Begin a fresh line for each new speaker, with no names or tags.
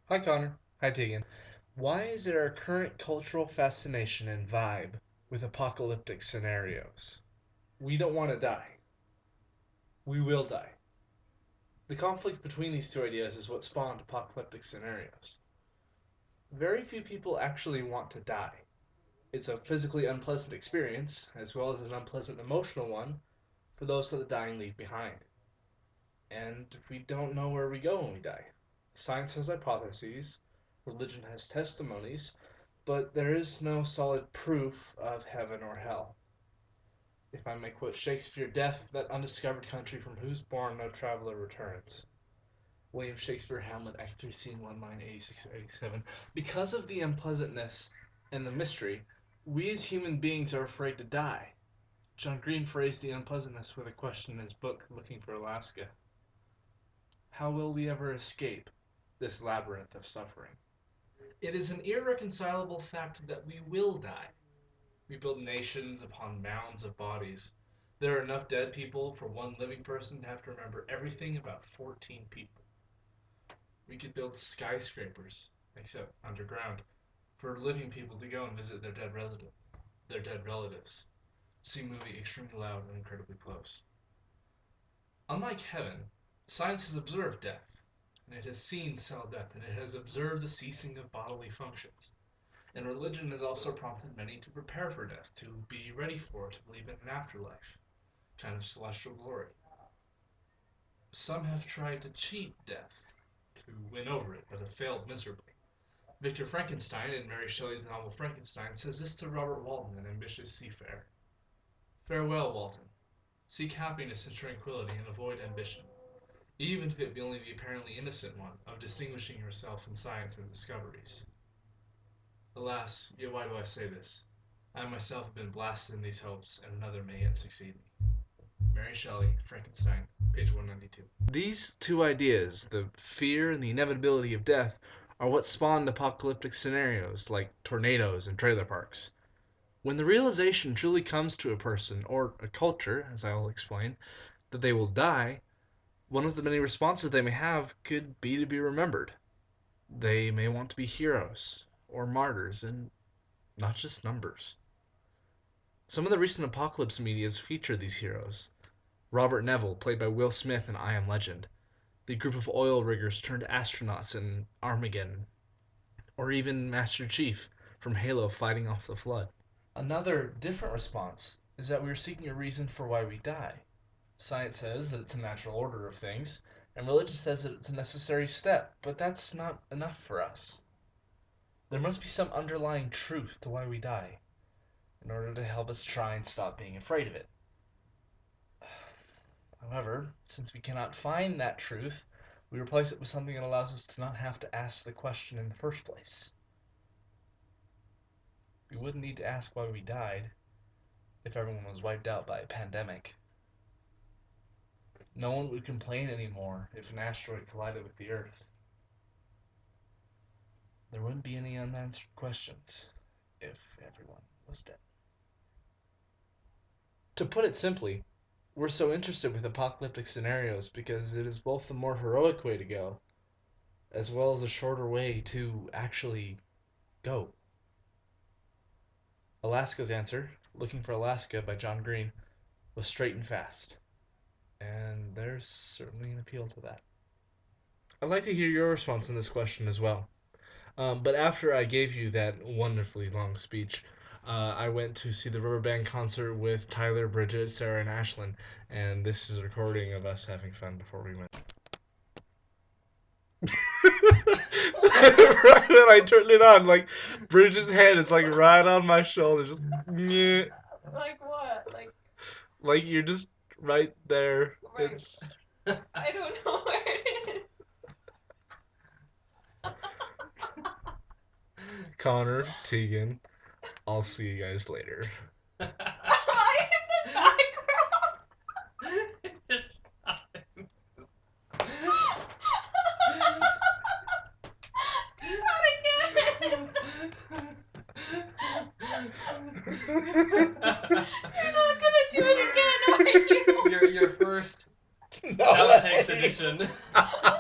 Hi, Connor. Hi, Tegan. Why is there a current cultural fascination and vibe with apocalyptic scenarios? We don't want to die. We will die. The conflict between these two ideas is what spawned apocalyptic scenarios. Very few people actually want to die. It's a physically unpleasant experience, as well as an unpleasant emotional one for those that the dying leave behind. And we don't know where we go when we die. Science has hypotheses, religion has testimonies, but there is no solid proof of heaven or hell. If I may quote Shakespeare, death, that undiscovered country from whose bourne no traveller returns. William Shakespeare, Hamlet, Act 3, Scene 1, line 86 or 87. Because of the unpleasantness and the mystery, we as human beings are afraid to die. John Green phrased the unpleasantness with a question in his book, Looking for Alaska. How will we ever escape this labyrinth of suffering? It is an irreconcilable fact that we will die. We build nations upon mounds of bodies. There are enough dead people for one living person to have to remember everything about 14 people. We could build skyscrapers, except underground, for living people to go and visit their dead relatives. See movie extremely loud and incredibly close. Unlike heaven, science has observed death, and it has seen cell death, and it has observed the ceasing of bodily functions. And religion has also prompted many to prepare for death, to be ready for it, to believe in an afterlife, kind of celestial glory. Some have tried to cheat death, to win over it, but have failed miserably. Victor Frankenstein, in Mary Shelley's novel Frankenstein, says this to Robert Walton, an ambitious seafarer. Farewell, Walton. Seek happiness and tranquility and avoid ambition, even if it be only the apparently innocent one of distinguishing yourself in science and discoveries. Alas, yet why do I say this? I myself have been blasted in these hopes, and another may yet succeed me. Mary Shelley, Frankenstein, page 192. These two ideas, the fear and the inevitability of death, are what spawned apocalyptic scenarios like tornadoes and trailer parks. When the realization truly comes to a person, or a culture, as I will explain, that they will die, one of the many responses they may have could be to be remembered. They may want to be heroes or martyrs, and not just numbers. Some of the recent apocalypse medias feature these heroes. Robert Neville, played by Will Smith in I Am Legend, the group of oil riggers turned astronauts in Armageddon, or even Master Chief from Halo fighting off the Flood. Another different response is that we are seeking a reason for why we die. Science says that it's a natural order of things, and religion says that it's a necessary step, but that's not enough for us. There must be some underlying truth to why we die, in order to help us try and stop being afraid of it. However, since we cannot find that truth, we replace it with something that allows us to not have to ask the question in the first place. We wouldn't need to ask why we died if everyone was wiped out by a pandemic. No one would complain anymore if an asteroid collided with the Earth. There wouldn't be any unanswered questions if everyone was dead. To put it simply, we're so interested with apocalyptic scenarios because it is both the more heroic way to go, as well as a shorter way to actually go. Alaska's answer, Looking for Alaska by John Green, was straight and fast. And there's certainly an appeal to that. I'd like to hear your response on this question as well. But after I gave you that wonderfully long speech, I went to see the Rubber Band concert with Tyler, Bridget, Sarah, and Ashlyn, and this is a recording of us having fun before we went. Right when I turned it on, like Bridget's head is like right on my shoulder, just meh.
Like what?
Like you're just right there.
Right.
It's
I don't know where it is.
Connor, Tegan. I'll see you guys later.
Am I in the background?
It's
Do that again. You're not gonna do it again, are you?
your first
No
outtakes
way.
edition.
Oh